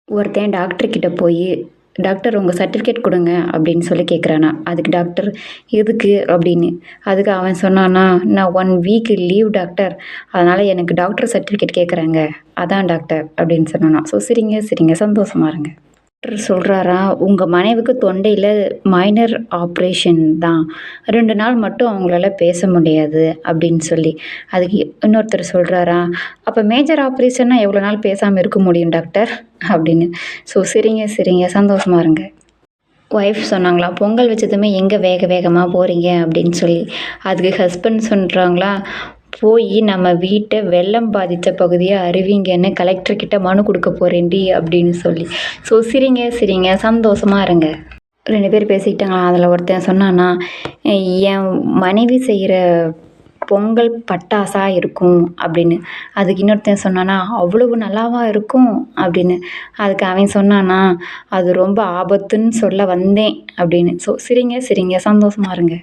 ஒருத்தன் டாக்டர்கிட்ட போய், "டாக்டர் உங்க சர்டிஃபிகேட் குடுங்க" அப்படின்னு சொல்லி கேட்குறானாம். அதுக்கு டாக்டர், "எதுக்கு?" அப்படின்னு. அதுக்கு அவன் சொன்னானா, "நான் 1 வீக் லீவ் டாக்டர். அதனால எனக்கு டாக்டர் சர்டிஃபிகேட் கேட்குறாங்க. அதான் டாக்டர்" அப்படின்னு சொன்னானாம். ஸோ சிரிங்க, சிரிங்க. சந்தோஷமா இருங்க. டாக்டர் சொல்றாராம், "உங்க மனைவிக்கு தொண்டையில மைனர் ஆப்ரேஷன் தான். 2 நாள் மட்டும் அவங்களால பேச முடியாது" அப்படின்னு சொல்லி. அதுக்கு இன்னொருத்தர் சொல்றாராம், "அப்ப மேஜர் ஆப்ரேஷன்னா எவ்வளோ நாள் பேசாம இருக்க முடியும் டாக்டர்?" அப்படின்னு. ஸோ சிரிங்க, சிரிங்க. சந்தோஷமா இருங்க. ஒய்ஃப் சொன்னாங்களா, "பொங்கல் வச்சதுமே எங்க வேக வேகமா போறீங்க?" அப்படின்னு சொல்லி. அதுக்கு ஹஸ்பண்ட் சொல்றாங்களா, "போயி நம்ம வீட்ட வெள்ளம் பாதித்த பகுதியா அறிவிங்கன்னு கலெக்டர் கிட்ட மனு குடுக்க போறேன்டி" அப்படின்னு சொல்லி. ஸோ சிரிங்க, சிரிங்க. சந்தோஷமா இருங்க. 2 பேர் பேசிக்கிட்டாங்களாம். அதில ஒருத்தன் சொன்னானா, "என் மனைவி செய்ற பொங்கல் பட்டாசா இருக்கும்" அப்படின்னு. அதுக்கு இன்னொருத்தன் சொன்னானா, "அவ்வளவு நல்லாவா இருக்கும்?" அப்படின்னு. அதுக்கு அவன் சொன்னானா, "அது ரொம்ப ஆபத்துன்னு சொல்ல வந்தேன்" அப்படின்னு. ஸோ சிரிங்க, சிரிங்க. சந்தோஷமா இருங்க.